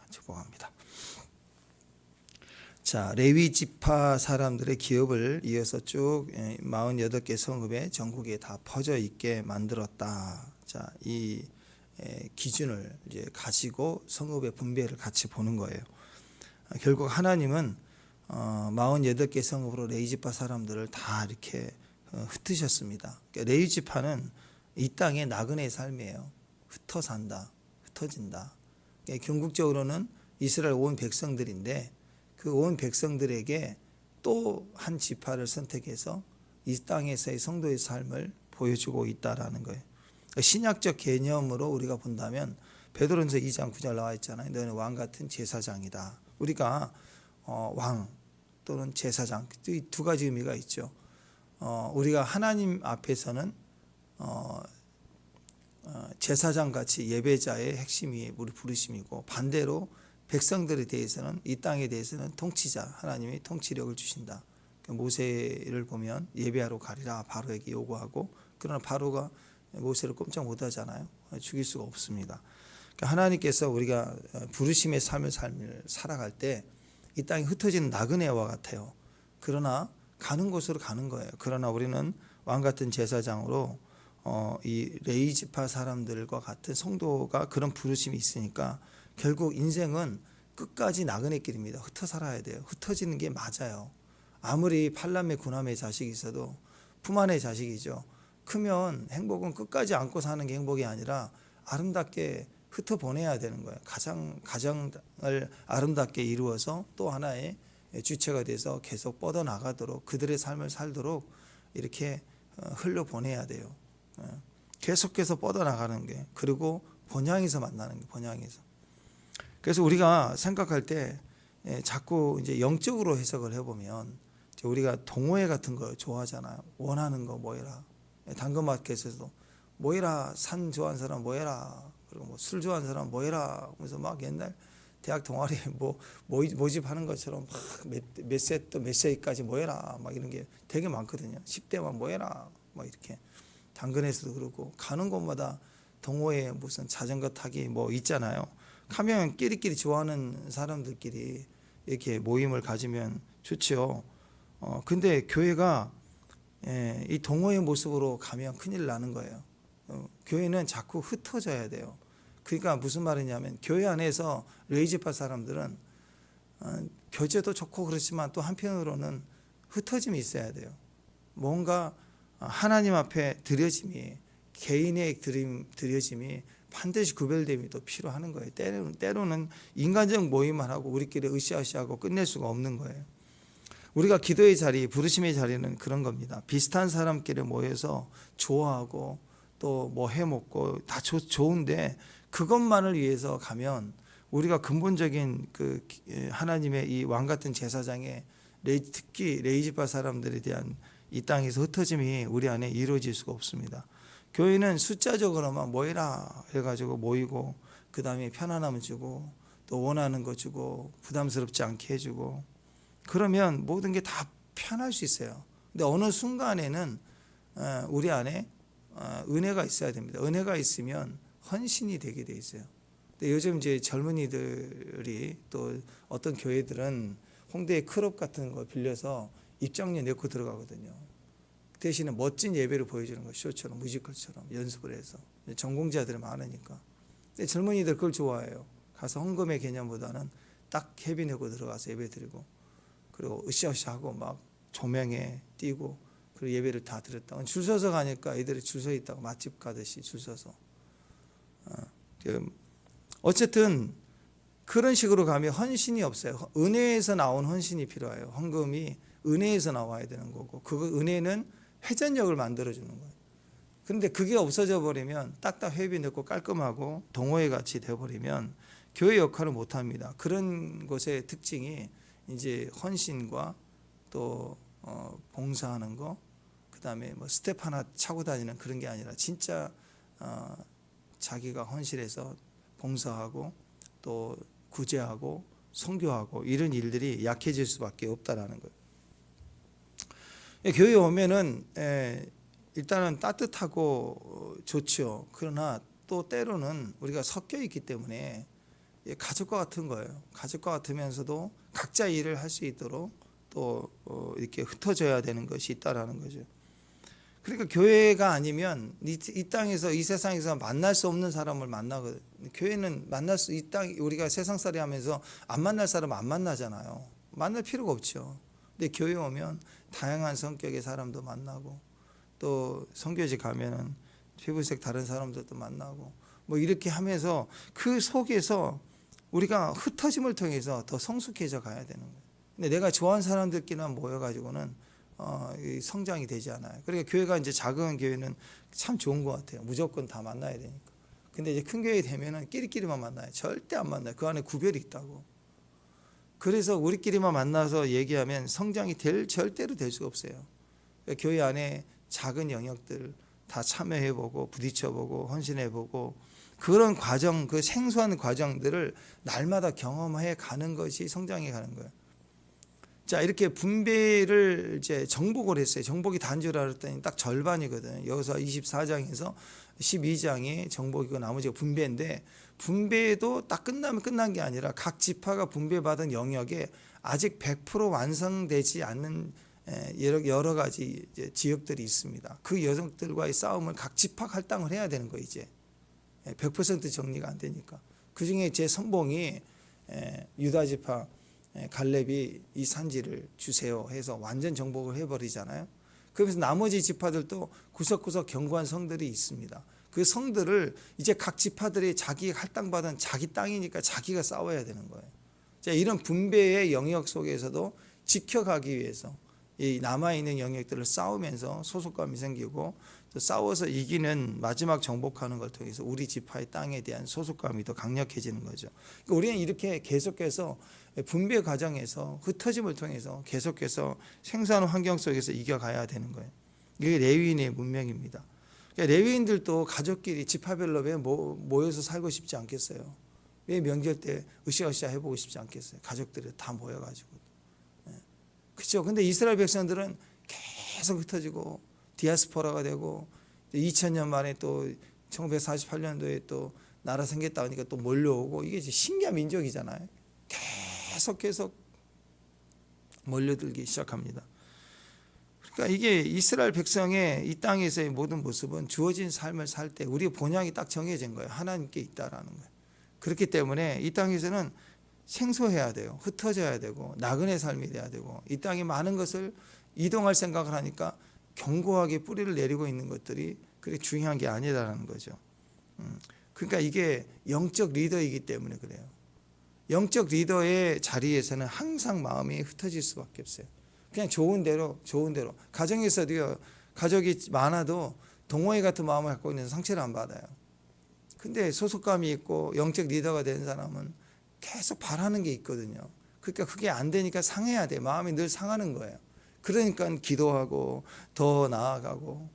축복합니다. 자, 레위 지파 사람들의 기업을 이어서 쭉 48개 성읍에 전국에 다 퍼져 있게 만들었다. 자, 이 기준을 이제 가지고 성읍의 분배를 같이 보는 거예요. 결국 하나님은 48개 성읍으로 레위 지파 사람들을 다 이렇게 흩으셨습니다. 그러니까 레위 지파는 이 땅의 나그네 삶이에요. 흩어 산다, 흩어진다. 그러니까 궁극적으로는 이스라엘 온 백성들인데 그 온 백성들에게 또 한 지파를 선택해서 이 땅에서의 성도의 삶을 보여주고 있다라는 거예요. 신약적 개념으로 우리가 본다면 베드로전서 2장 9절 나와 있잖아요. 너는 왕 같은 제사장이다. 우리가 왕 또는 제사장 이 두 가지 의미가 있죠. 우리가 하나님 앞에서는 제사장 같이 예배자의 핵심이 우리 부르심이고, 반대로 백성들에 대해서는, 이 땅에 대해서는 통치자, 하나님이 통치력을 주신다. 모세를 보면 예배하러 가리라 바로에게 요구하고, 그러나 바로가 모세를 꼼짝 못하잖아요. 죽일 수가 없습니다. 그러니까 하나님께서 우리가 부르심의 삶을 살아갈 때 이 땅이 흩어지는 나그네와 같아요. 그러나 가는 곳으로 가는 거예요. 그러나 우리는 왕 같은 제사장으로 이 레위 지파 사람들과 같은 성도가 그런 부르심이 있으니까 결국 인생은 끝까지 나그네길입니다. 흩어 살아야 돼요. 흩어지는 게 맞아요. 아무리 팔남매 구남매 자식이 있어도 품 안의 자식이죠. 크면 행복은 끝까지 안고 사는 게 행복이 아니라 아름답게 흩어 보내야 되는 거예요. 가정을 아름답게 이루어서 또 하나의 주체가 돼서 계속 뻗어나가도록, 그들의 삶을 살도록 이렇게 흘려 보내야 돼요. 계속해서 뻗어나가는 게, 그리고 본향에서 만나는 게, 본향에서. 그래서 우리가 생각할 때 자꾸 이제 영적으로 해석을 해보면, 우리가 동호회 같은 거 좋아하잖아요. 원하는 거 모여라. 당근마켓에서도 모여라. 산 좋아하는 사람 모여라. 그리고 뭐 술 좋아하는 사람 모여라. 그래서 막 옛날 대학 동아리에 모집하는 것처럼 몇 세 또 몇 세까지 모여라. 막 이런 게 되게 많거든요. 10대만 모여라. 막 이렇게. 당근에서도 그렇고, 가는 곳마다 동호회 무슨 자전거 타기 뭐 있잖아요. 가면 끼리끼리 좋아하는 사람들끼리 이렇게 모임을 가지면 좋죠. 근데 교회가 이 동호회 모습으로 가면 큰일 나는 거예요. 교회는 자꾸 흩어져야 돼요. 그러니까 무슨 말이냐면, 교회 안에서 레위 지파 사람들은 교제도 좋고 그렇지만 또 한편으로는 흩어짐이 있어야 돼요. 뭔가 하나님 앞에 드려짐이, 개인의 드려짐이 반드시 구별됨이 또 필요하는 거예요. 때로는 인간적 모임만 하고 우리끼리 으쌰으쌰하고 끝낼 수가 없는 거예요. 우리가 기도의 자리, 부르심의 자리는 그런 겁니다. 비슷한 사람끼리 모여서 좋아하고 또 뭐 해먹고 다 좋은데, 그것만을 위해서 가면 우리가 근본적인 그 하나님의 이 왕 같은 제사장의 특히 레위 지파 사람들에 대한 이 땅에서 흩어짐이 우리 안에 이루어질 수가 없습니다. 교회는 숫자적으로만 모이라 해가지고 모이고, 그 다음에 편안함을 주고 또 원하는 거 주고 부담스럽지 않게 해주고, 그러면 모든 게 다 편할 수 있어요. 근데 어느 순간에는 우리 안에 은혜가 있어야 됩니다. 은혜가 있으면 헌신이 되게 돼 있어요. 근데 요즘 이제 젊은이들이, 또 어떤 교회들은 홍대의 클럽 같은 거 빌려서 입장료 내고 들어가거든요. 대신에 멋진 예배를 보여주는 거, 쇼처럼 뮤지컬처럼 연습을 해서. 전공자들이 많으니까. 근데 젊은이들 그걸 좋아해요. 가서 헌금의 개념보다는 딱 회비 내고 들어가서 예배 드리고, 그리고 으쌰으쌰하고 막 조명에 띄고, 그리고 예배를 다 드렸다. 줄 서서 가니까 애들이 줄 서 있다고 맛집 가듯이 줄 서서. 어쨌든 그런 식으로 가면 헌신이 없어요. 은혜에서 나온 헌신이 필요해요. 헌금이 은혜에서 나와야 되는 거고, 그 은혜는 회전력을 만들어주는 거예요. 그런데 그게 없어져 버리면, 딱딱 회비 넣고 깔끔하고 동호회 같이 돼버리면 교회 역할을 못합니다. 그런 것의 특징이 이제 헌신과 또 봉사하는 거, 그 다음에 뭐 스텝 하나 차고 다니는 그런 게 아니라, 진짜 자기가 헌신해서 봉사하고 또 구제하고 선교하고 이런 일들이 약해질 수밖에 없다라는 거예요. 교회에 오면은 일단은 따뜻하고 좋죠. 그러나 또 때로는 우리가 섞여 있기 때문에 가족과 같은 거예요. 가족과 같으면서도 각자 일을 할 수 있도록 또 이렇게 흩어져야 되는 것이 있다라는 거죠. 그러니까 교회가 아니면 이 땅에서 이 세상에서 만날 수 없는 사람을 만나거든요. 교회는 이 땅 우리가 세상살이 하면서 안 만날 사람 안 만나잖아요. 만날 필요가 없죠. 근데 교회 오면 다양한 성격의 사람도 만나고 또 선교지 가면은 피부색 다른 사람들도 만나고 뭐 이렇게 하면서 그 속에서 우리가 흩어짐을 통해서 더 성숙해져 가야 되는 거예요. 근데 내가 좋아하는 사람들끼리만 모여가지고는 성장이 되지 않아요. 그러니까 교회가 이제 작은 교회는 참 좋은 것 같아요. 무조건 다 만나야 되니까. 근데 이제 큰 교회 되면은 끼리끼리만 만나요. 절대 안 만나요. 그 안에 구별이 있다고. 그래서 우리끼리만 만나서 얘기하면 성장이 절대로 될 수가 없어요. 그러니까 교회 안에 작은 영역들 다 참여해보고 부딪혀보고 헌신해보고 그런 과정, 그 생소한 과정들을 날마다 경험해 가는 것이 성장해 가는 거예요. 자, 이렇게 분배를 이제 정복을 했어요. 정복이 단주라 그랬더니 딱 절반이거든요. 여기서 24장에서 12장이 정복이고 나머지가 분배인데 분배도 딱 끝나면 끝난 게 아니라 각 지파가 분배받은 영역에 아직 100% 완성되지 않는 여러 가지 지역들이 있습니다. 그 여성들과의 싸움을 각 지파 할당을 해야 되는 거예요. 이제 100% 정리가 안 되니까. 그중에 제 선봉이 유다 지파 갈렙이 이 산지를 주세요 해서 완전 정복을 해버리잖아요. 그러면서 나머지 지파들도 구석구석 견고한 성들이 있습니다. 그 성들을 이제 각 지파들이 자기 할당받은 자기 땅이니까 자기가 싸워야 되는 거예요. 자, 이런 분배의 영역 속에서도 지켜가기 위해서 이 남아있는 영역들을 싸우면서 소속감이 생기고 또 싸워서 이기는 마지막 정복하는 걸 통해서 우리 지파의 땅에 대한 소속감이 더 강력해지는 거죠. 그러니까 우리는 이렇게 계속해서 분배 과정에서 흩어짐을 통해서 계속해서 생산 환경 속에서 이겨가야 되는 거예요. 이게 레위인의 문명입니다. 그러니까 레위인들도 가족끼리 지파별로 왜 모여서 살고 싶지 않겠어요? 왜 명절 때 으쌰으쌰 해보고 싶지 않겠어요? 가족들이 다 모여가지고. 그렇죠. 근데 이스라엘 백성들은 계속 흩어지고 디아스포라가 되고 2000년 만에 또 1948년도에 또 나라 생겼다 하니까 또 몰려오고 이게 신기한 민족이잖아요. 계속 몰려들기 시작합니다. 그러니까 이게 이스라엘 백성의 이 땅에서의 모든 모습은 주어진 삶을 살 때 우리의 본향이 딱 정해진 거예요. 하나님께 있다라는 거예요. 그렇기 때문에 이 땅에서는 생소해야 돼요. 흩어져야 되고 나그네 삶이 돼야 되고 이 땅에 많은 것을 이동할 생각을 하니까 견고하게 뿌리를 내리고 있는 것들이 그렇게 중요한 게 아니라는 거죠. 그러니까 이게 영적 리더이기 때문에 그래요. 영적 리더의 자리에서는 항상 마음이 흩어질 수밖에 없어요. 그냥 좋은 대로 가정에서도요. 가족이 많아도 동호회 같은 마음을 갖고 있는 상처를 안 받아요. 근데 소속감이 있고 영적 리더가 된 사람은 계속 바라는 게 있거든요. 그러니까 그게 안 되니까 상해야 돼. 마음이 늘 상하는 거예요. 그러니까 기도하고 더 나아가고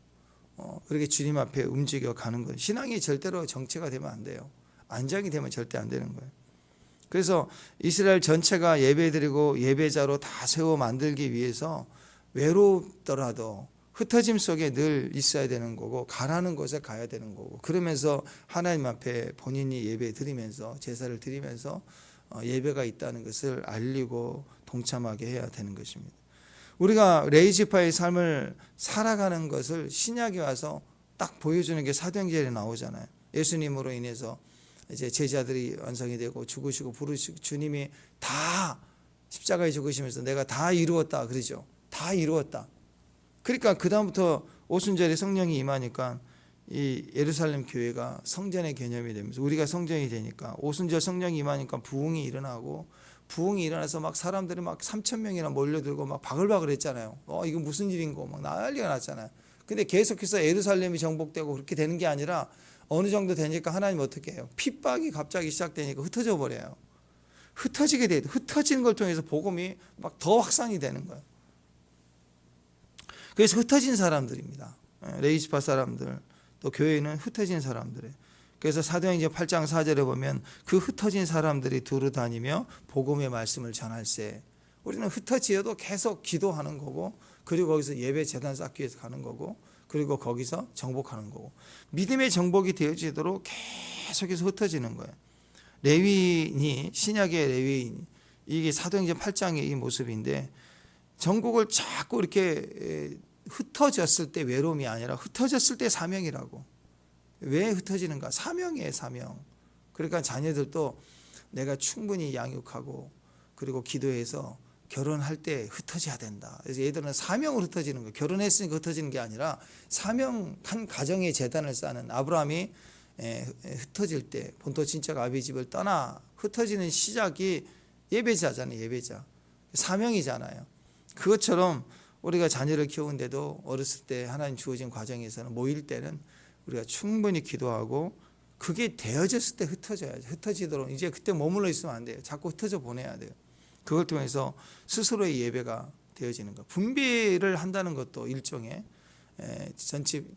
그렇게 주님 앞에 움직여 가는 거예요. 신앙이 절대로 정체가 되면 안 돼요. 안정이 되면 절대 안 되는 거예요. 그래서 이스라엘 전체가 예배드리고 예배자로 다 세워 만들기 위해서 외롭더라도 흩어짐 속에 늘 있어야 되는 거고 가라는 곳에 가야 되는 거고 그러면서 하나님 앞에 본인이 예배 드리면서 제사를 드리면서 예배가 있다는 것을 알리고 동참하게 해야 되는 것입니다. 우리가 레위 지파의 삶을 살아가는 것을 신약에 와서 딱 보여주는 게 사도행전에 나오잖아요. 예수님으로 인해서 이제 제자들이 완성이 되고 죽으시고 부르시고 주님이 다 십자가에 죽으시면서 내가 다 이루었다 그러죠. 다 이루었다. 그러니까 그 다음부터 오순절에 성령이 임하니까 이 예루살렘 교회가 성전의 개념이 되면서 우리가 성전이 되니까 오순절 성령이 임하니까 부흥이 일어나고 부흥이 일어나서 막 사람들이 막 3,000명이나 몰려들고 막 바글바글 했잖아요. 이거 무슨 일인고 막 난리가 났잖아요. 근데 계속해서 예루살렘이 정복되고 그렇게 되는 게 아니라 어느 정도 되니까 하나님 어떻게 해요? 핍박이 갑자기 시작되니까 흩어져 버려요. 흩어지게 돼요. 흩어지는 걸 통해서 복음이 막 더 확산이 되는 거예요. 그래서 흩어진 사람들입니다. 레위 지파 사람들, 또 교회는 흩어진 사람들이에요. 그래서 사도행전 8장 4절에 보면 그 흩어진 사람들이 두루 다니며 복음의 말씀을 전할세. 우리는 흩어지어도 계속 기도하는 거고 그리고 거기서 예배 제단 쌓기 위해서 가는 거고 그리고 거기서 정복하는 거고 믿음의 정복이 되어지도록 계속해서 흩어지는 거예요. 레위인이 신약의 레위인 이게 사도행전 8장의 이 모습인데 전국을 자꾸 이렇게 흩어졌을 때 외로움이 아니라 흩어졌을 때 사명이라고. 왜 흩어지는가? 사명이에요, 사명. 그러니까 자녀들도 내가 충분히 양육하고 그리고 기도해서 결혼할 때 흩어져야 된다. 그래서 얘들은 사명으로 흩어지는 거예요. 결혼했으니까 흩어지는 게 아니라 사명 한 가정의 재단을 쌓는 아브라함이 흩어질 때 본토 친척 아비 집을 떠나 흩어지는 시작이 예배자잖아요. 예배자. 사명이잖아요. 그것처럼 우리가 자녀를 키우는데도 어렸을 때 하나님 주어진 과정에서는 모일 때는 우리가 충분히 기도하고 그게 되어졌을 때 흩어져야죠. 흩어지도록 이제 그때 머물러 있으면 안 돼요. 자꾸 흩어져 보내야 돼요. 그걸 통해서 스스로의 예배가 되어지는 것. 분배를 한다는 것도 일종의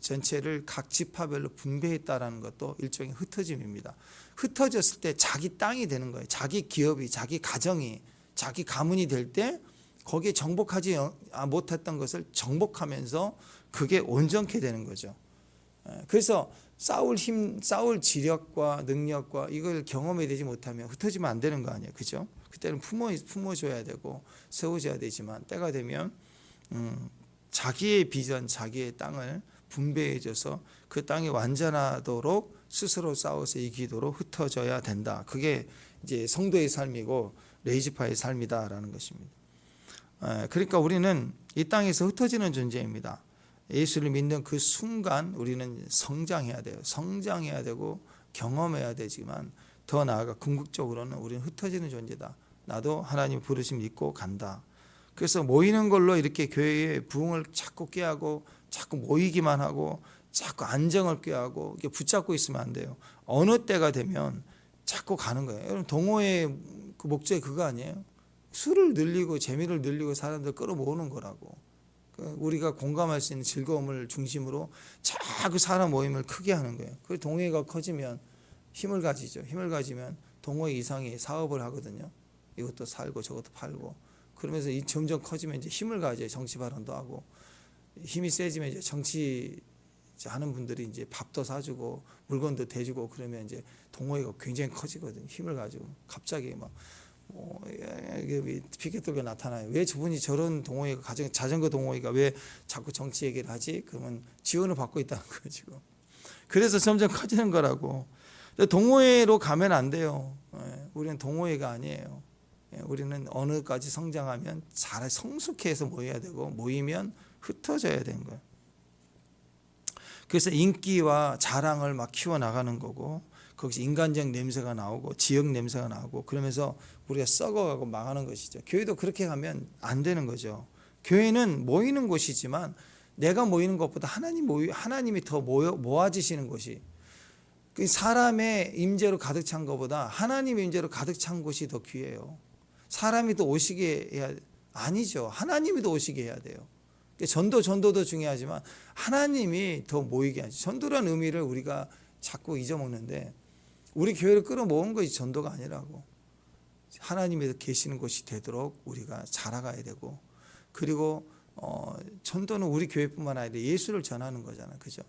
전체를 각 지파별로 분배했다라는 것도 일종의 흩어짐입니다. 흩어졌을 때 자기 땅이 되는 거예요. 자기 기업이, 자기 가정이, 자기 가문이 될 때 거기에 정복하지 못했던 것을 정복하면서 그게 온전케 되는 거죠. 그래서 싸울 힘, 싸울 지력과 능력과 이걸 경험해 되지 못하면 흩어지면 안 되는 거 아니에요. 그죠? 그때는 품어줘야 되고 세워줘야 되지만 때가 되면 자기의 비전, 자기의 땅을 분배해줘서 그 땅이 완전하도록 스스로 싸워서 이기도록 흩어져야 된다. 그게 이제 성도의 삶이고 레이지파의 삶이다라는 것입니다. 그러니까 우리는 이 땅에서 흩어지는 존재입니다. 예수를 믿는 그 순간 우리는 성장해야 돼요. 성장해야 되고 경험해야 되지만 더 나아가 궁극적으로는 우리는 흩어지는 존재다. 나도 하나님 부르심 믿고 간다. 그래서 모이는 걸로 이렇게 교회의 부흥을 자꾸 꾀하고 자꾸 모이기만 하고 자꾸 안정을 꾀하고 이렇게 붙잡고 있으면 안 돼요. 어느 때가 되면 자꾸 가는 거예요. 여러분 동호회 그 목적이 그거 아니에요? 수를 늘리고 재미를 늘리고 사람들 끌어모으는 거라고. 우리가 공감할 수 있는 즐거움을 중심으로 자꾸 사람 모임을 크게 하는 거예요. 그 동호회가 커지면 힘을 가지죠. 힘을 가지면 동호회 이상의 사업을 하거든요. 이것도 살고 저것도 팔고 그러면서 점점 커지면 이제 힘을 가져요. 정치 발언도 하고 힘이 세지면 이제 정치 하는 분들이 이제 밥도 사주고 물건도 대주고 그러면 이제 동호회가 굉장히 커지거든요. 힘을 가지고 갑자기 막 피켓 들고 나타나요. 왜 저분이 저런 동호회가 자전거 동호회가 왜 자꾸 정치 얘기를 하지? 그러면 지원을 받고 있다는 거예요 지금. 그래서 점점 커지는 거라고. 동호회로 가면 안 돼요. 우리는 동호회가 아니에요. 우리는 어느까지 성장하면 잘 성숙해서 모여야 되고 모이면 흩어져야 되는 거예요. 그래서 인기와 자랑을 막 키워나가는 거고 거기서 인간적 냄새가 나오고 지역 냄새가 나오고 그러면서 우리가 썩어가고 망하는 것이죠. 교회도 그렇게 가면 안 되는 거죠. 교회는 모이는 곳이지만 내가 모이는 것보다 하나님이 더 모아지시는 곳이 사람의 임재로 가득 찬 것보다 하나님의 임재로 가득 찬 곳이 더 귀해요. 사람이 더 오시게 해야 아니죠. 하나님이 더 오시게 해야 돼요. 전도도 중요하지만 하나님이 더 모이게 하죠. 전도라는 의미를 우리가 자꾸 잊어먹는데 우리 교회를 끌어모은 것이 전도가 아니라고. 하나님이 계시는 곳이 되도록 우리가 자라가야 되고 그리고 전도는 우리 교회뿐만 아니라 예수를 전하는 거잖아요. 그죠?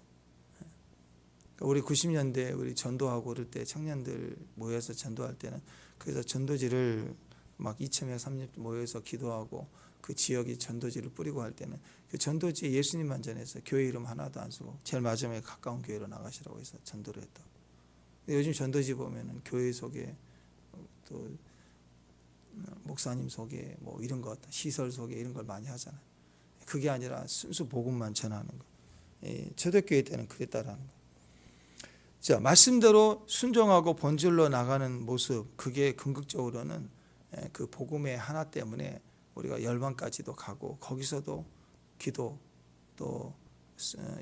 우리 90년대 우리 전도하고 그럴 때 청년들 모여서 전도할 때는 그래서 전도지를 막 2,000명 3년 모여서 기도하고 그 지역에 전도지를 뿌리고 할 때는 그 전도지에 예수님만 전해서 교회 이름 하나도 안 쓰고 제일 마지막에 가까운 교회로 나가시라고 해서 전도를 했다고. 요즘 전도지 보면은 교회 소개 또 목사님 소개 뭐 이런 것 시설 소개 이런 걸 많이 하잖아요. 그게 아니라 순수 복음만 전하는 거. 초대교회 때는 그랬다라는 거. 자, 말씀대로 순종하고 본질로 나가는 모습 그게 궁극적으로는 그 복음의 하나 때문에 우리가 열방까지도 가고 거기서도 기도 또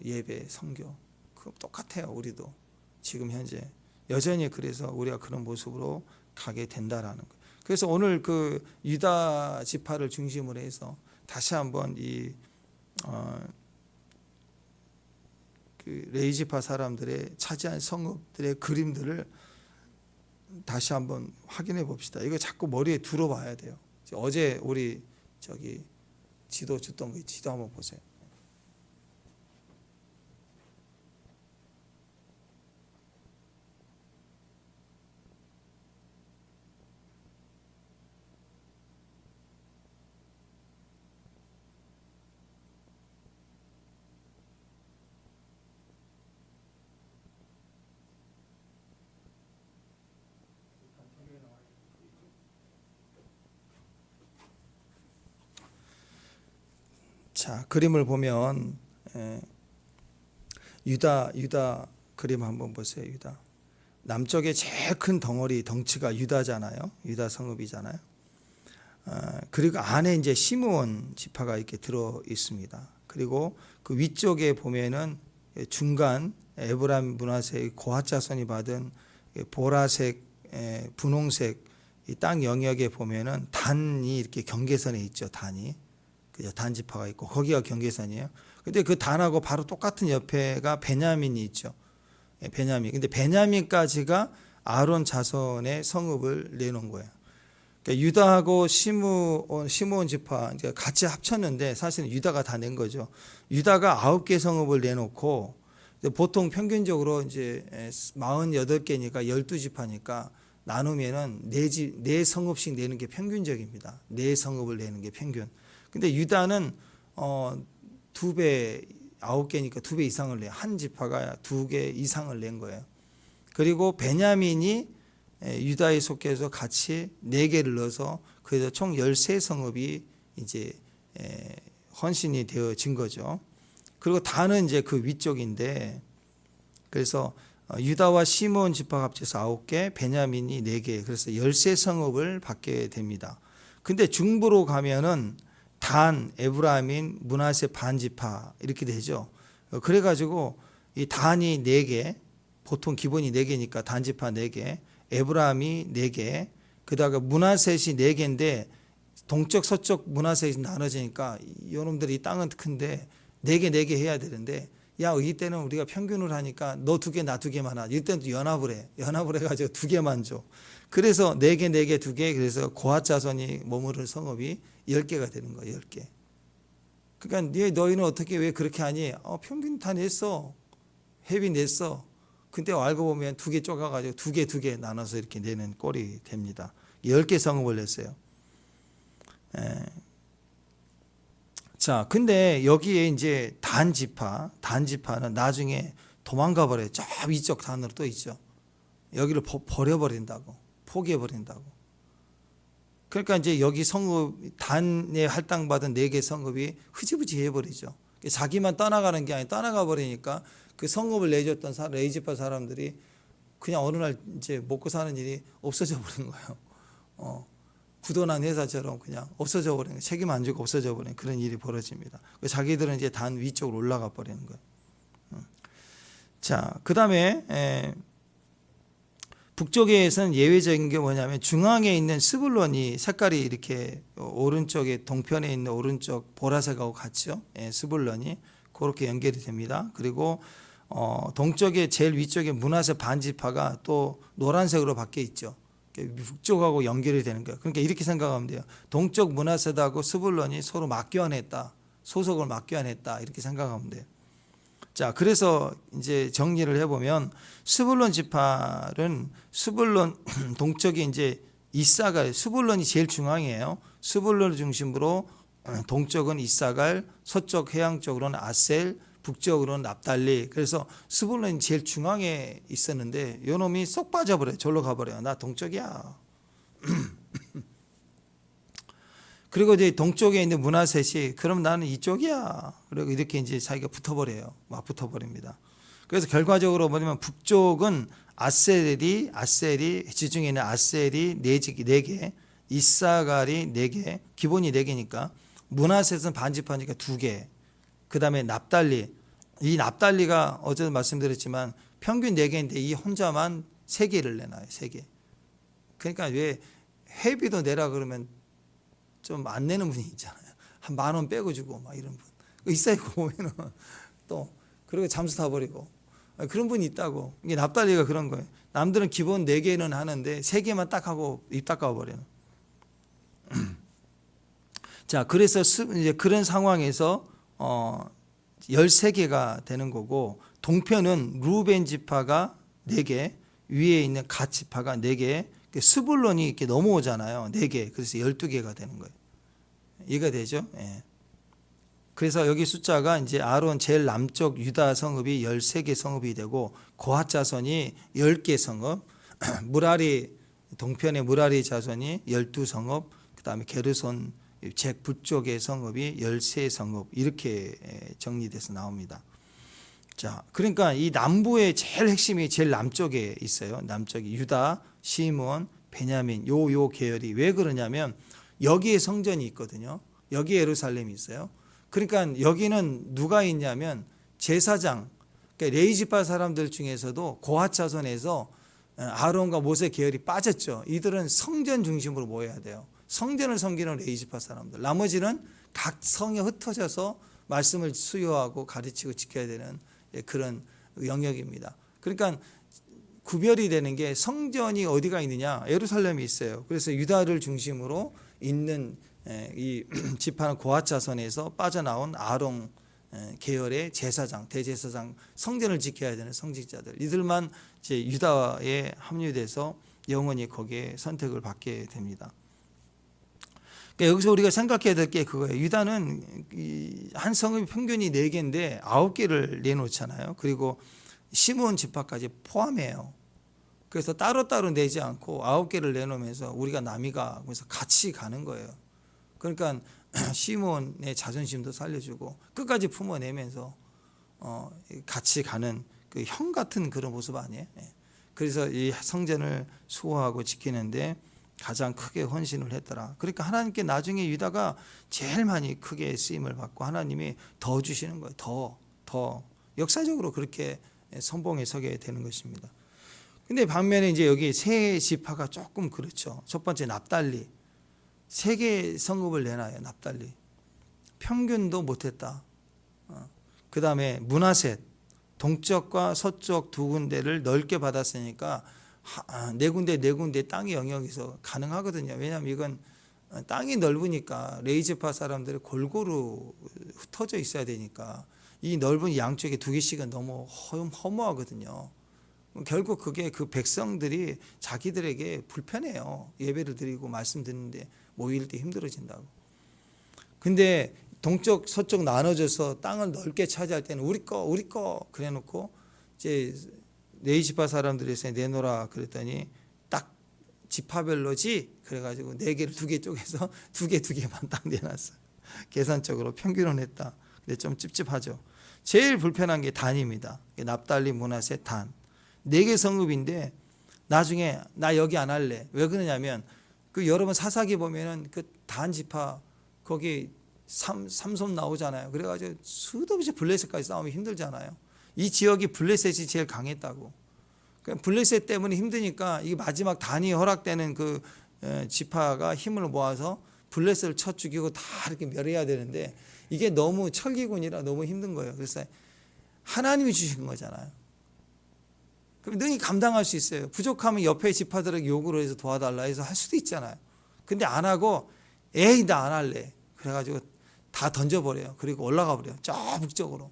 예배 선교 그 똑같아요. 우리도 지금 현재 여전히 그래서 우리가 그런 모습으로 가게 된다라는 거예요. 그래서 오늘 그 유다 지파를 중심으로 해서 다시 한번 그 레이지파 사람들의 차지한 성읍들의 그림들을 다시 한번 확인해 봅시다. 이거 자꾸 머리에 들어봐야 돼요. 어제 우리 지도 줬던 거 지도 한번 보세요. 자, 그림을 보면 유다 그림 한번 보세요. 유다. 남쪽에 제일 큰 덩어리 덩치가 유다잖아요. 유다 성읍이잖아요. 그리고 안에 이제 시므온 지파가 이렇게 들어 있습니다. 그리고 그 위쪽에 보면은 중간 에브라임 므낫세의 고핫 자손이 받은 보라색, 분홍색 이 땅 영역에 보면은 단이 이렇게 경계선에 있죠. 단이. 그죠? 단 지파가 있고 거기가 경계선이에요. 근데 그 단하고 바로 똑같은 옆에가 베냐민이 있죠. 베냐민. 근데 베냐민까지가 아론 자손의 성읍을 내놓은 거예요. 그러니까 유다하고 시므온 지파 같이 합쳤는데 사실은 유다가 다 낸 거죠. 유다가 9개 성읍을 내놓고 보통 평균적으로 이제 48개니까 12지파니까 나누면은 4성읍씩 내는 게 평균적입니다. 4성읍을 내는 게 평균. 근데 유다는 2배 9개니까 2배 이상을 내요. 한 지파가 2개 이상을 낸 거예요. 그리고 베냐민이 유다에 속해서 같이 4개를 넣어서 그래서 총 13성읍이 이제 헌신이 되어진 거죠. 그리고 단은 이제 그 위쪽인데 그래서 유다와 시므온 지파가 합쳐서 9개, 베냐민이 4개, 그래서 13성읍을 받게 됩니다. 근데 중부로 가면은 단, 에브라임, 므낫세 반지파 이렇게 되죠. 그래가지고 이 단이 4개, 보통 기본이 4개니까 단지파 4개, 에브라임이 4개, 그다음에 므낫셋이 4개인데 동쪽 서쪽 므낫셋이 나눠지니까 이놈들이 땅은 큰데 4개 해야 되는데 야 이때는 우리가 평균을 하니까 너 2개 나 2개만 하자. 이때는 연합을 해가지고 2개만 줘. 그래서 4개 2개 그래서 고핫 자손이 머무르는 성읍이 10개가 되는 거예요. 10개. 그러니까 너희는 어떻게 왜 그렇게 하니? 평균 다 냈어. 회비 냈어. 근데 알고 보면 2개 쪼가가지고 2개 나눠서 이렇게 내는 꼴이 됩니다. 10개 성읍을 냈어요. 자, 근데 여기에 이제 단지파는 나중에 도망가 버려요. 저 위쪽 단으로 또 있죠. 여기를 버려버린다고, 포기해버린다고. 그러니까 이제 여기 성읍, 단에 할당받은 4개 성읍이 흐지부지 해버리죠. 자기만 떠나가는 게 아니라 떠나가 버리니까 그 성읍을 내줬던 레이지파 사람들이 그냥 어느 날 이제 먹고 사는 일이 없어져 버린 거예요. 부도난 회사처럼 그냥 없어져 버리는, 책임 안 지고 없어져 버리는 그런 일이 벌어집니다. 자기들은 이제 단 위쪽으로 올라가 버리는 거예요. 자, 그 다음에 북쪽에서는 예외적인 게 뭐냐면 중앙에 있는 스불론이 색깔이 이렇게 오른쪽에 동편에 있는 오른쪽 보라색하고 같죠. 스불론이 그렇게 연결이 됩니다. 그리고 동쪽에 제일 위쪽에 므낫세 반지파가 또 노란색으로 바뀌어 있죠. 북쪽하고 연결이 되는 거예요. 그러니까 이렇게 생각하면 돼요. 동쪽 므낫세하고 스불론이 서로 맞교환했다. 소속을 맞교환했다. 이렇게 생각하면 돼요. 자, 그래서 이제 정리를 해보면 스불론 지파는 스불론 동쪽에 이제 이사갈, 스불론이 제일 중앙이에요. 스불론을 중심으로 동쪽은 이사갈, 서쪽 해양 쪽으로는 아셀, 북쪽으로는 납달리. 그래서 스불론이 제일 중앙에 있었는데 요놈이 쏙 빠져버려요. 절로 가버려요. 나 동쪽이야. 그리고 이제 동쪽에 있는 므낫셋이 그럼 나는 이쪽이야. 그리고 이렇게 이제 자기가 붙어버려요. 막 붙어버립니다. 그래서 결과적으로 뭐냐면 북쪽은 아셀이 지중해 있는 아셀이 4개, 이사갈이 4개, 기본이 4개니까 므낫셋은 반지파니까 2개. 그 다음에 납달리. 이 납달리가 어제도 말씀드렸지만 평균 4개인데 이 혼자만 3개를 내놔요. 3개. 그러니까 왜 회비도 내라 그러면 좀 안 내는 분이 있잖아요. 한 10,000원 빼고 주고 막 이런 분. 이사이고 보면은 또 그리고 잠수 타버리고 그런 분이 있다고. 이게 납달리가 그런 거예요. 남들은 기본 4개는 하는데 3개만 딱 하고 입 닦아버려요. 자, 그래서 이제 그런 상황에서 13개가 되는 거고 동편은 루벤 지파가 4개, 위에 있는 갓 지파가 4개, 스불론이 이렇게 넘어오잖아요. 4개. 그래서 12개가 되는 거예요. 이해가 되죠? 예. 그래서 여기 숫자가 이제 아론 제일 남쪽 유다 성읍이 13개 성읍이 되고 고핫 자손이 10개 성읍, 무라리 동편의 무라리 자손이 12성읍, 그다음에 게르손 북쪽의 성읍이 13성읍 이렇게 정리돼서 나옵니다. 자, 그러니까 이 남부의 제일 핵심이 제일 남쪽에 있어요. 남쪽이 유다, 시므온, 베냐민 요 계열이 왜 그러냐면 여기에 성전이 있거든요. 여기에 예루살렘이 있어요. 그러니까 여기는 누가 있냐면 제사장, 그러니까 레위지파 사람들 중에서도 고핫 자손에서 아론과 모세 계열이 빠졌죠. 이들은 성전 중심으로 모여야 돼요. 성전을 섬기는 레위지파 사람들. 나머지는 각 성에 흩어져서 말씀을 수요하고 가르치고 지켜야 되는 그런 영역입니다. 그러니까 구별이 되는 게 성전이 어디가 있느냐? 예루살렘이 있어요. 그래서 유다를 중심으로 있는 이 지파는 고핫 자손에서 빠져나온 아론 계열의 제사장, 대제사장, 성전을 지켜야 되는 성직자들, 이들만 이제 유다에 합류돼서 영원히 거기에 선택을 받게 됩니다. 그러니까 여기서 우리가 생각해야 될 게 그거예요. 유다는 한 성읍이 평균이 4개인데 9개를 내놓잖아요. 그리고 시므온 지파까지 포함해요. 그래서 따로따로 내지 않고 9개를 내놓으면서 우리가 남이가 그래서 같이 가는 거예요. 그러니까 시므온의 자존심도 살려주고 끝까지 품어내면서 같이 가는 그 형 같은 그런 모습 아니에요. 그래서 이 성전을 수호하고 지키는데 가장 크게 헌신을 했더라. 그러니까 하나님께 나중에 유다가 제일 많이 크게 쓰임을 받고 하나님이 더 주시는 거예요. 더 역사적으로 그렇게 선봉에 서게 되는 것입니다. 근데 반면에 이제 여기 세 지파가 조금 그렇죠. 첫 번째 납달리. 3개 성읍을 내놔요. 납달리. 평균도 못했다. 그 다음에 므낫셋. 동쪽과 서쪽 2군데를 넓게 받았으니까 4군데 땅의 영역에서 가능하거든요. 왜냐하면 이건 땅이 넓으니까 레위지파 사람들이 골고루 흩어져 있어야 되니까 이 넓은 양쪽에 2개씩은 너무 허무하거든요. 결국 그게 그 백성들이 자기들에게 불편해요. 예배를 드리고 말씀 듣는데 모일 때 힘들어진다고. 근데 동쪽 서쪽 나눠져서 땅을 넓게 차지할 때는 우리 거 그래 놓고 이제 레위지파 사람들에서 내놓으라 그랬더니 딱 지파별로지 그래가지고 4개를 2개 쪼개서 2개만 딱 내놨어요. 계산적으로 평균은 했다. 근데 좀 찝찝하죠. 제일 불편한 게 단입니다. 납달리, 므낫셋, 단. 4개 성읍인데 나중에 나 여기 안 할래. 왜 그러냐면 그 여러분 사사기 보면은 그 단 지파 거기 삼손 나오잖아요. 그래가지고 수도 없이 블레셋까지 싸우면 힘들잖아요. 이 지역이 블레셋이 제일 강했다고. 블레셋 때문에 힘드니까 이 마지막 단이 허락되는 그 지파가 힘을 모아서 블레셋을 쳐 죽이고 다 이렇게 멸해야 되는데 이게 너무 철기군이라 너무 힘든 거예요. 그래서 하나님이 주신 거잖아요. 그럼 능히 감당할 수 있어요. 부족하면 옆에 지파들에게 요구를 해서 도와달라 해서 할 수도 있잖아요. 근데 안 하고 에이 나 안 할래. 그래가지고 다 던져버려요. 그리고 올라가 버려요. 저 북쪽으로.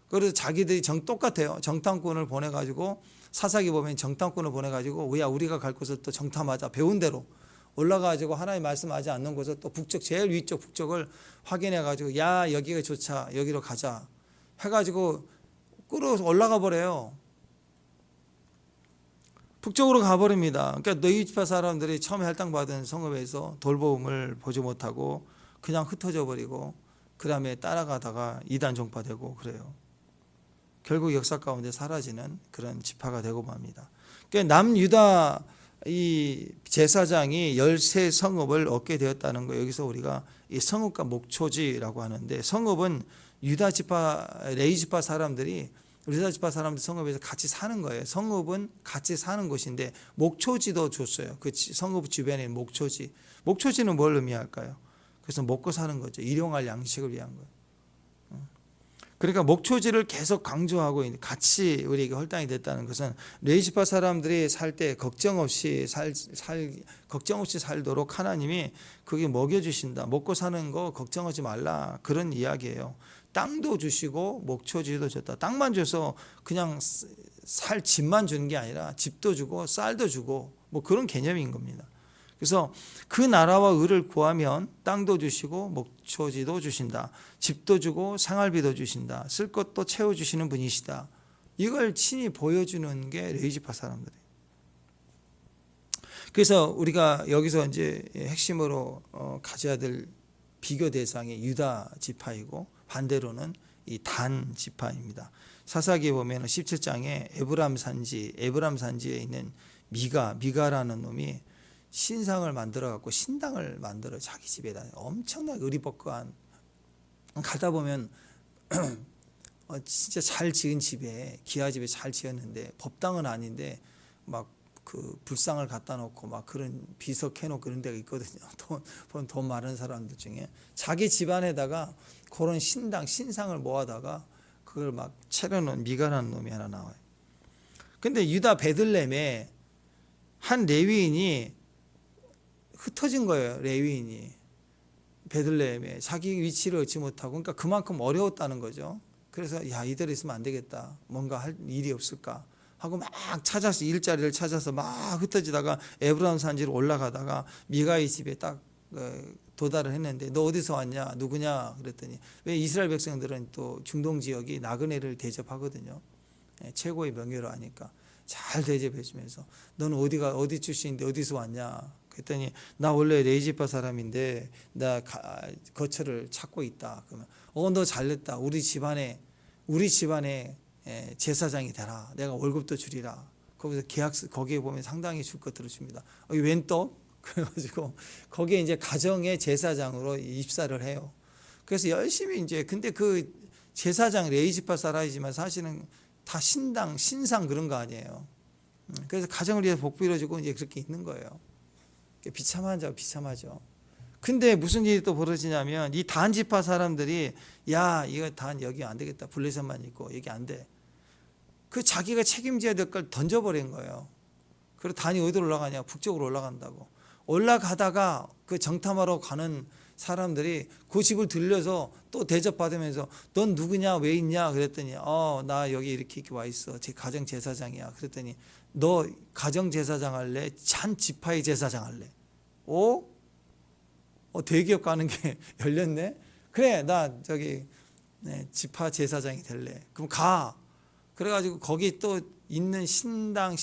그래서 자기들이 똑같아요. 정탐꾼을 보내가지고 사사기 보면 정탐꾼을 보내가지고 야 우리가 갈 곳을 또 정탐하자. 배운 대로 올라가지고 하나님 말씀하지 않는 곳을 또 북쪽 제일 위쪽 북쪽을 확인해가지고 야 여기가 좋자. 여기로 가자. 해가지고 끌어 올라가 버려요. 북쪽으로 가버립니다. 그러니까 레위지파 사람들이 처음에 할당받은 성읍에서 돌보음을 보지 못하고 그냥 흩어져 버리고 그 다음에 따라가다가 이단 종파되고 그래요. 결국 역사 가운데 사라지는 그런 지파가 되고 맙니다. 그러니까 남유다 이 제사장이 13성읍을 얻게 되었다는 거 여기서 우리가 이 성읍과 목초지라고 하는데 성읍은 유다 지파 레위지파 사람들이 유다 지파 사람들 성읍에서 같이 사는 거예요. 성읍은 같이 사는 곳인데 목초지도 줬어요. 그 성읍 주변에 목초지. 목초지는 뭘 의미할까요? 그래서 먹고 사는 거죠. 일용할 양식을 위한 거예요. 그러니까 목초지를 계속 강조하고 같이 우리에게 헐당이 됐다는 것은 레위지파 사람들이 살 때 걱정 없이 살도록 하나님이 그게 먹여주신다. 먹고 사는 거 걱정하지 말라. 그런 이야기예요. 땅도 주시고 목초지도 줬다. 땅만 줘서 그냥 살 집만 주는 게 아니라 집도 주고 쌀도 주고 뭐 그런 개념인 겁니다. 그래서 그 나라와 의를 구하면 땅도 주시고 목초지도 주신다. 집도 주고 생활비도 주신다. 쓸 것도 채워주시는 분이시다. 이걸 친히 보여주는 게 레위지파 사람들이에요. 그래서 우리가 여기서 이제 핵심으로 가져야 될 비교 대상이 유다 지파이고 반대로는 이 단 지파입니다. 사사기에 보면 17장에 에브람 산지에 있는 미가라는 놈이 신상을 만들어 갖고 신당을 만들어 자기 집에다 엄청나게 의리버거한, 가다 보면 진짜 잘 지은 집에, 기와집에 잘 지었는데 법당은 아닌데 막 그 불상을 갖다 놓고 막 그런 비석해 놓고 그런 데가 있거든요. 돈 많은 사람들 중에 자기 집안에다가 그런 신상을 모아다가 그걸 막 차려놓은 미가라는 놈이 하나 나와요. 근데 유다 베들레헴에 한 레위인이 흩어진 거예요. 레위인이 베들레헴에 자기 위치를 얻지 못하고, 그러니까 그만큼 어려웠다는 거죠. 그래서 야, 이대로 있으면 안 되겠다, 뭔가 할 일이 없을까 하고 막 찾아서 일자리를 찾아서 막 흩어지다가 에브라임 산지로 올라가다가 미가의 집에 딱 도달을 했는데, 너 어디서 왔냐, 누구냐 그랬더니, 왜 이스라엘 백성들은 또 중동 지역이 나그네를 대접하거든요. 최고의 명예로 하니까 잘 대접해 주면서, 너는 어디 출신인데 어디서 왔냐 그랬더니, 나 원래 레이지파 사람인데 나 거처를 찾고 있다. 그러면 너 잘됐다, 우리 집안에 제사장이 되라, 내가 월급도 주리라. 거기서 계약서 거기에 보면 상당히 줄 것들을 줍니다. 웬 떡? 그래가지고 거기에 이제 가정의 제사장으로 입사를 해요. 그래서 열심히 이제, 근데 그 제사장 레이지파 사람이지만 사실은 다 신상 그런 거 아니에요. 그래서 가정을 위해서 복부 이루어지고 이제 그렇게 있는 거예요. 비참하죠. 근데 무슨 일이 또 벌어지냐면, 이 단 지파 사람들이 야, 이거 단 여기 안 되겠다, 블레셋만 있고 여기 안 돼. 그 자기가 책임져야 될 걸 던져버린 거예요. 그리고 단이 어디로 올라가냐, 북쪽으로 올라간다고. 올라가다가 그 정탐하러 가는 사람들이 그 집을 들려서 또 대접받으면서, 넌 누구냐, 왜 있냐 그랬더니, 나 여기 이렇게 와 있어, 제 가정 제사장이야. 그랬더니, 너 가정 제사장 할래? 한 지파의 제사장 할래? 대기업 가는 게 열렸네. 그래, 나 저기 지파 제사장이 될래. 그럼 가. 그래가지고 거기 또 있는 신상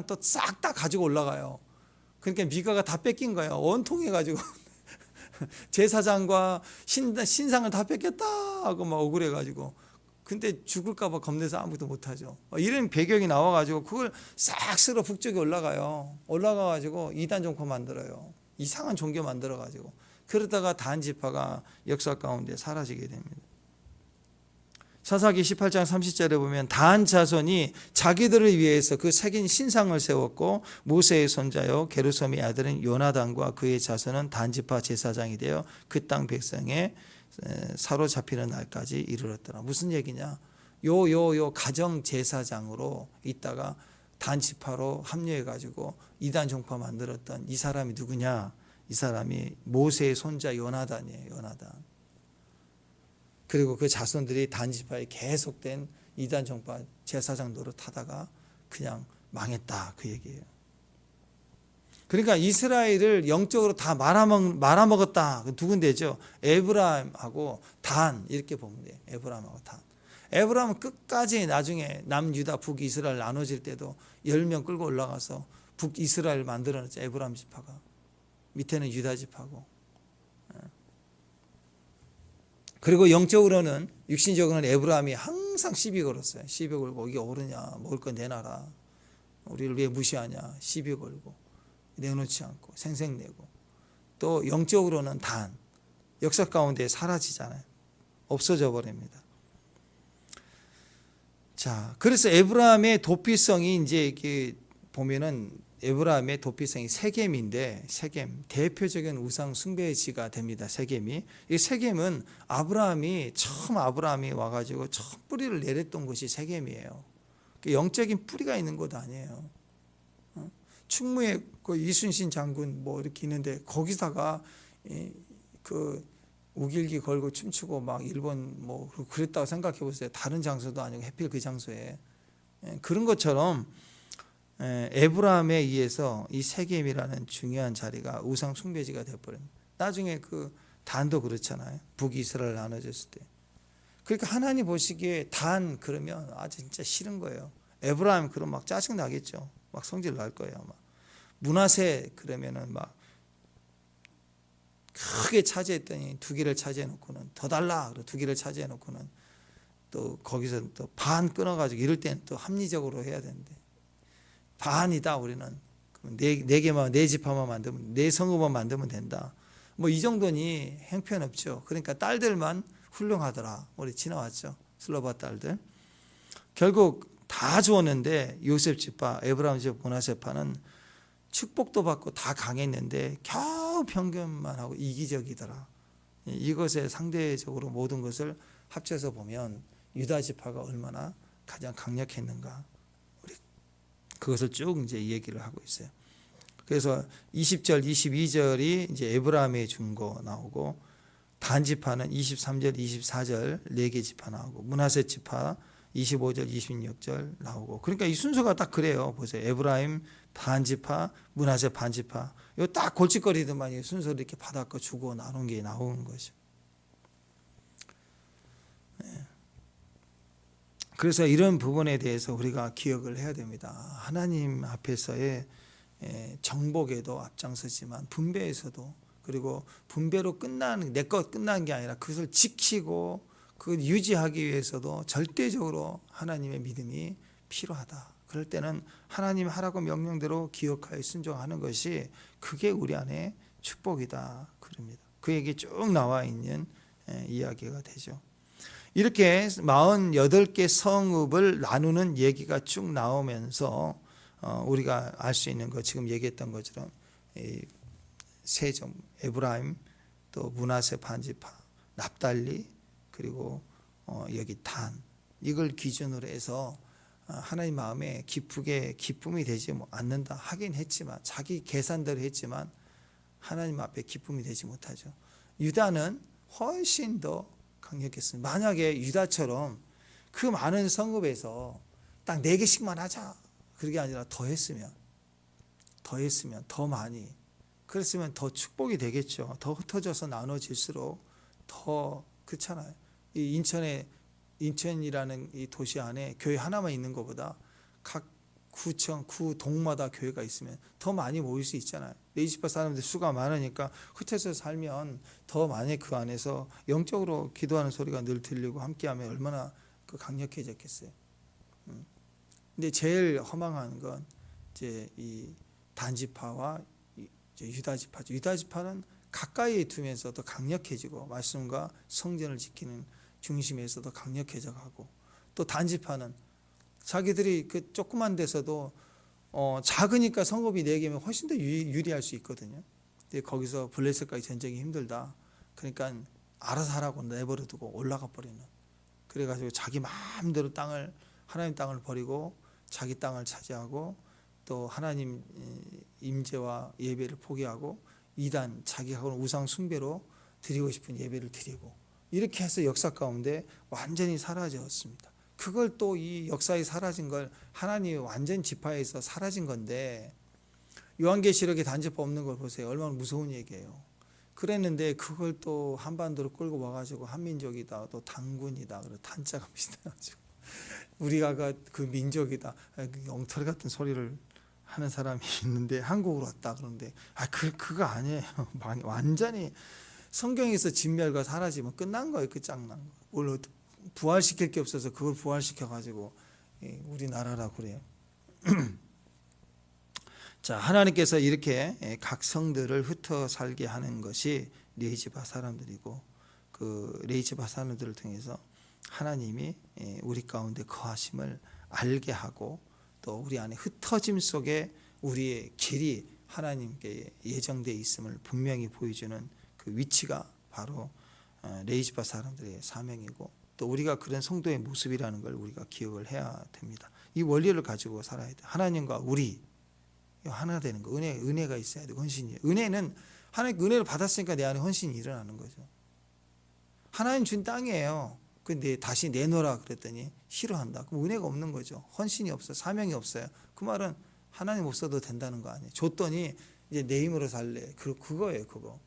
또 싹 다 가지고 올라가요. 그러니까 미가가 다 뺏긴 거예요. 원통해가지고 제사장과 신상을 다 뺏겼다 하고 막 억울해가지고. 근데 죽을까봐 겁내서 아무것도 못하죠. 이런 배경이 나와가지고 그걸 싹 쓸어 북쪽에 올라가요. 올라가가지고 이단 종파 만들어요. 이상한 종교 만들어가지고. 그러다가 단 지파가 역사 가운데 사라지게 됩니다. 사사기 18장 30절에 보면, 단 자손이 자기들을 위해서 그 새긴 신상을 세웠고, 모세의 손자요 게르솜의 아들은 요나단과 그의 자손은 단 지파 제사장이 되어 그 땅 백성에 사로잡히는 날까지 이르렀더라. 무슨 얘기냐? 요 가정 제사장으로 있다가 단 지파로 합류해 가지고 이단 종파 만들었던 이 사람이 누구냐? 이 사람이 모세의 손자 요나단이에요. 요나단. 그리고 그 자손들이 단 지파에 계속된 이단 종파 제사장 노릇하다가 그냥 망했다, 그 얘기예요. 그러니까 이스라엘을 영적으로 다 말아먹었다. 두 군데죠. 에브라임하고 단, 이렇게 보면 돼요. 에브라임하고 단. 에브라임은 끝까지 나중에 남유다 북이스라엘 나눠질 때도 10명 끌고 올라가서 북이스라엘 만들어냈죠. 에브라임 지파가. 밑에는 유다 지파고. 그리고 영적으로는, 육신적으로는 에브라임이 항상 시비 걸었어요. 시비 걸고, 이게 옳으냐, 먹을 건 내놔라, 우리를 왜 무시하냐, 시비 걸고 내놓지 않고 생색내고. 또 영적으로는 단, 역사 가운데 사라지잖아요. 없어져 버립니다. 자, 그래서 에브라임의 도피성이 이제 이렇게 보면은, 에브라임의 도피성이 세겜인데, 세겜 대표적인 우상 숭배지가 됩니다. 세겜이. 이 세겜은 처음 아브라함이 와가지고 처음 뿌리를 내렸던 곳이 세겜이에요. 영적인 뿌리가 있는 곳 아니에요. 충무에 그 이순신 장군 뭐 이렇게 있는데, 거기다가 그 우길기 걸고 춤추고 막 일본 뭐 그랬다고 생각해 보세요. 다른 장소도 아니고 하필 그 장소에. 그런 것처럼 에브라임에 의해서 이 세겜이라는 중요한 자리가 우상 숭배지가 되어버립니다. 나중에 그 단도 그렇잖아요. 북이스라엘 나눠졌을 때. 그러니까 하나님 보시기에 단 그러면 진짜 싫은 거예요. 에브라임 그럼 막 짜증 나겠죠. 막 성질 날 거예요. 막 문하세 그러면은 막 크게 차지했더니 2개를 차지해놓고는 더 달라. 그리고 2개를 차지해놓고는 또 거기서 또 반 끊어가지고 이럴 때는 또 합리적으로 해야 되는데 반이다 우리는. 그럼 네 개만 네 지파만 만들면 네 성읍만 만들면 된다. 뭐 이 정도니 형편없죠. 그러니까 딸들만 훌륭하더라. 우리 지나왔죠. 슬로바 딸들. 결국 다 주었는데 요셉 지파, 에브라임 지파, 므낫세 파는 축복도 받고 다 강했는데 겨우 평균만 하고 이기적이더라. 이것에 상대적으로 모든 것을 합쳐서 보면 유다 지파가 얼마나 가장 강력했는가. 우리 그것을 쭉 이제 얘기를 하고 있어요. 그래서 20절, 22절이 이제 에브라임의 준 거 나오고 단 지파는 23절, 24절 4개 지파 나오고 므낫세 지파 25절, 26절 나오고 그러니까 이 순서가 딱 그래요. 보세요. 에브라임 반지파, 므낫세 반지파. 이거 딱 골칫거리더만 이 순서를 이렇게 바닥거 주고 나눈 게 나오는 거죠. 그래서 이런 부분에 대해서 우리가 기억을 해야 됩니다. 하나님 앞에서의 정복에도 앞장서지만 분배에서도 그리고 분배로 끝나는 내 것 끝난 게 아니라 그것을 지키고 그걸 유지하기 위해서도 절대적으로 하나님의 믿음이 필요하다. 그럴 때는 하나님 하라고 명령대로 기억하여 순종하는 것이 그게 우리 안에 축복이다. 그럽니다. 그 얘기 쭉 나와 있는 이야기가 되죠. 이렇게 48개 성읍을 나누는 얘기가 쭉 나오면서 우리가 알 수 있는 것 지금 얘기했던 것처럼 세점, 에브라임, 또 므낫세 반지파, 납달리 그리고 여기 단 이걸 기준으로 해서 하나님 마음에 기쁨이 되지 않는다 하긴 했지만 자기 계산대로 했지만 하나님 앞에 기쁨이 되지 못하죠. 유다는 훨씬 더 강력했습니다. 만약에 유다처럼 그 많은 성읍에서 딱 4개씩만 하자 그게 아니라 더 했으면 더 많이 그랬으면 더 축복이 되겠죠. 더 흩어져서 나눠질수록 더 그렇잖아요. 이 인천이라는 이 도시 안에 교회 하나만 있는 것보다 각 구청, 구동마다 교회가 있으면 더 많이 모일 수 있잖아요. 레이지파 사람들 수가 많으니까 흩어져서 살면 더 많이 그 안에서 영적으로 기도하는 소리가 늘 들리고 함께하면 얼마나 강력해졌겠어요. 근데 제일 허망한 건 이제 이 단지파와 이제 유다지파죠. 유다지파는 가까이 두면서도 강력해지고 말씀과 성전을 지키는 중심에서도 강력해져 가고 또 단지파는 자기들이 그 조그만 데서도 작으니까 성읍이 4개면 훨씬 더 유리할 수 있거든요. 근데 거기서 블레셋과의 전쟁이 힘들다. 그러니까 알아서 하라고 내버려 두고 올라가 버리는. 그래가지고 자기 마음대로 하나님 땅을 버리고 자기 땅을 차지하고 또 하나님 임재와 예배를 포기하고 이단 자기하고는 우상 숭배로 드리고 싶은 예배를 드리고 이렇게 해서 역사 가운데 완전히 사라졌습니다. 그걸 또 이 역사에 사라진 걸 하나님이 완전 지파에서 사라진 건데 요한계시록에 단지파 없는 걸 보세요. 얼마나 무서운 얘기예요. 그랬는데 그걸 또 한반도로 끌고 와가지고 한민족이다 또 단군이다 그리고 단자가 비슷해가지고 우리가 그 민족이다 엉터리 같은 소리를 하는 사람이 있는데 한국으로 왔다 그러는데 그거 아니에요. 완전히 성경에서 진멸과 사라지면 끝난 거예요. 끝장난 거. 뭘 부활시킬 게 없어서 그걸 부활시켜가지고 우리나라라고 그래요. 자, 하나님께서 이렇게 각 성들을 흩어 살게 하는 것이 레이지파 사람들이고 그 레이지파 사람들을 통해서 하나님이 우리 가운데 거하심을 알게 하고 또 우리 안에 흩어짐 속에 우리의 길이 하나님께 예정되어 있음을 분명히 보여주는 그 위치가 바로 레이지파 사람들의 사명이고 또 우리가 그런 성도의 모습이라는 걸 우리가 기억을 해야 됩니다. 이 원리를 가지고 살아야 돼. 하나님과 우리 하나 되는 거. 은혜가 있어야 돼. 헌신이. 은혜는 하나님 은혜를 받았으니까 내 안에 헌신이 일어나는 거죠. 하나님 준 땅이에요. 근데 다시 내놓으라 그랬더니 싫어한다. 그럼 은혜가 없는 거죠. 헌신이 없어. 사명이 없어요. 그 말은 하나님 없어도 된다는 거 아니에요. 줬더니 이제 내 힘으로 살래. 그거예요. 그거.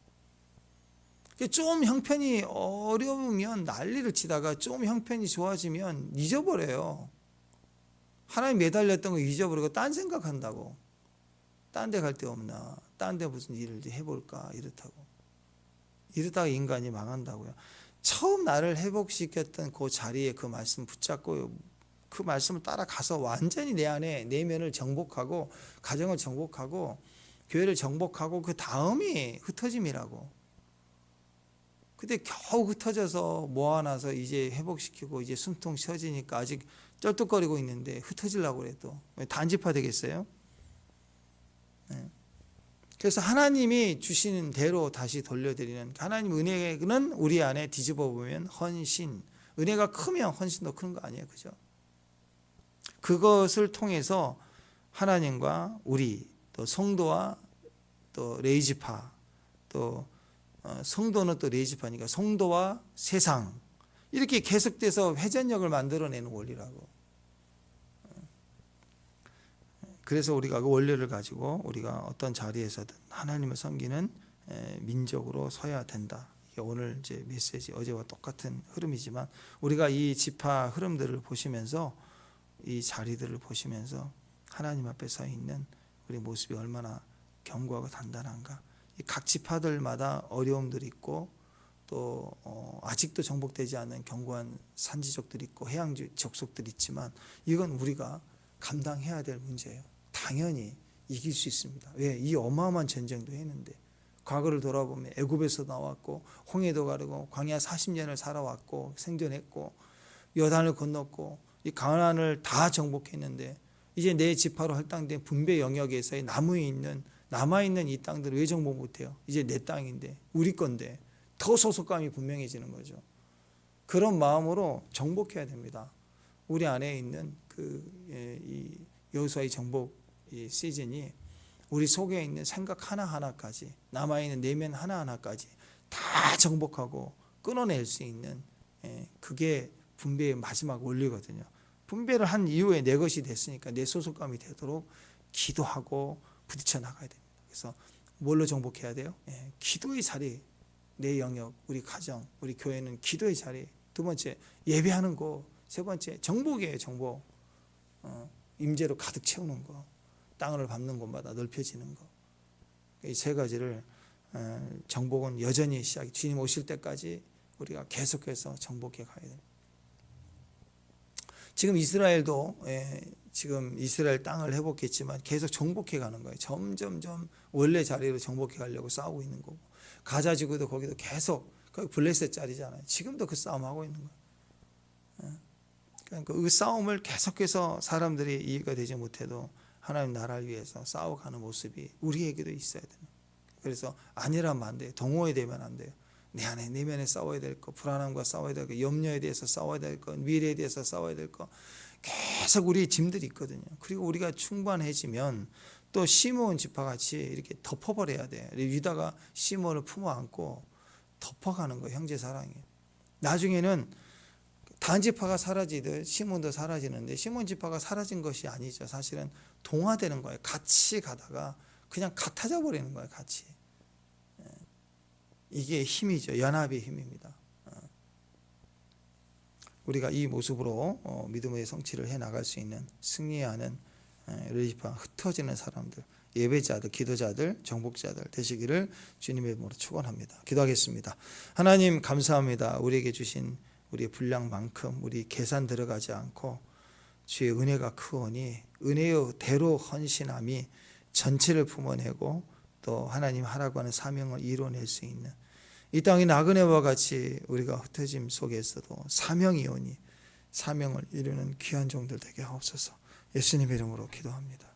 좀 형편이 어려우면 난리를 치다가 좀 형편이 좋아지면 잊어버려요. 하나님 매달렸던 거 잊어버리고 딴 생각한다고. 딴 데 갈 데 없나. 딴 데 무슨 일을 해볼까 이렇다고. 이러다가 인간이 망한다고요. 처음 나를 회복시켰던 그 자리에 그 말씀 붙잡고 그 말씀을 따라가서 완전히 내 안에 내면을 정복하고 가정을 정복하고 교회를 정복하고 그 다음이 흩어짐이라고. 근데 겨우 흩어져서 모아놔서 이제 회복시키고 이제 숨통 쉬어지니까 아직 쩔뚝거리고 있는데 흩어지려고 그래도 단지파 되겠어요? 네. 그래서 하나님이 주시는 대로 다시 돌려드리는 하나님 은혜는 우리 안에 뒤집어 보면 헌신, 은혜가 크면 헌신도 큰 거 아니에요, 그죠? 그것을 통해서 하나님과 우리 또 성도와 또 레이지파 또 성도는 또 레이지파니까 성도와 세상 이렇게 계속돼서 회전력을 만들어내는 원리라고. 그래서 우리가 그 원리를 가지고 우리가 어떤 자리에서든 하나님을 섬기는 민족으로 서야 된다. 이게 오늘 이제 메시지 어제와 똑같은 흐름이지만 우리가 이 지파 흐름들을 보시면서 이 자리들을 보시면서 하나님 앞에 서 있는 우리 모습이 얼마나 견고하고 단단한가. 각 지파들마다 어려움들이 있고 또 아직도 정복되지 않은 견고한 산지족들이 있고 해양지 족속들이 있지만 이건 우리가 감당해야 될 문제예요. 당연히 이길 수 있습니다. 왜? 이 어마어마한 전쟁도 했는데 과거를 돌아보면 애굽에서 나왔고 홍해도 가르고 광야 40년을 살아왔고 생존했고 요단을 건넜고 이 가나안을 다 정복했는데 이제 내 지파로 할당된 분배 영역에서의 남아있는 이 땅들을 왜 정복 못해요? 이제 내 땅인데 우리 건데 더 소속감이 분명해지는 거죠. 그런 마음으로 정복해야 됩니다. 우리 안에 있는 이 여호수아의 정복 이 시즌이 우리 속에 있는 생각 하나하나까지 남아있는 내면 하나하나까지 다 정복하고 끊어낼 수 있는 그게 분배의 마지막 원리거든요. 분배를 한 이후에 내 것이 됐으니까 내 소속감이 되도록 기도하고 부딪혀 나가야 됩니다. 그래서 뭘로 정복해야 돼요? 기도의 자리, 내 영역, 우리 가정, 우리 교회는 기도의 자리. 두 번째 예배하는 거. 세 번째 정복이에요. 정복. 임재로 가득 채우는 거. 땅을 밟는 곳마다 넓혀지는 거. 이 세 가지를 정복은 여전히 주님 오실 때까지 우리가 계속해서 정복해 가야 됩니다. 지금 이스라엘도 지금 이스라엘 땅을 회복했지만 계속 정복해 가는 거예요. 점점점 원래 자리로 정복해 가려고 싸우고 있는 거고 가자 지구도 거기도 계속 거기 블레셋 자리잖아요. 지금도 그 싸움하고 있는 거예요. 그러니까 그 싸움을 계속해서 사람들이 이해가 되지 못해도 하나님 나라를 위해서 싸워가는 모습이 우리에게도 있어야 돼요. 그래서 아니라면 안 돼요. 동호회 되면 안 돼요. 내 안에 내면에 싸워야 될 거, 불안함과 싸워야 될 거, 염려에 대해서 싸워야 될 거, 미래에 대해서 싸워야 될 거 계속 우리의 짐들이 있거든요. 그리고 우리가 충만해지면 또 시므온 지파같이 이렇게 덮어버려야 돼. 유다가 시므온을 품어 안고 덮어가는 거예요. 형제 사랑이. 나중에는 단지파가 사라지듯 시몬도 사라지는데 시몬 지파가 사라진 것이 아니죠. 사실은 동화되는 거예요. 같이 가다가 그냥 같아져 버리는 거예요. 같이. 이게 힘이죠. 연합의 힘입니다. 우리가 이 모습으로 믿음의 성취를 해나갈 수 있는 승리하는 레이지파 흩어지는 사람들, 예배자들, 기도자들, 정복자들 되시기를 주님의 이름으로 축원합니다. 기도하겠습니다. 하나님 감사합니다. 우리에게 주신 우리의 분량만큼 우리 계산 들어가지 않고 주의 은혜가 크오니 은혜의 대로 헌신함이 전체를 품어내고 또 하나님 하라고 하는 사명을 이뤄낼 수 있는 이 땅의 나그네와 같이 우리가 흩어짐 속에서도 사명이 오니 사명을 이루는 귀한 종들 되게 하옵소서. 예수님의 이름으로 기도합니다.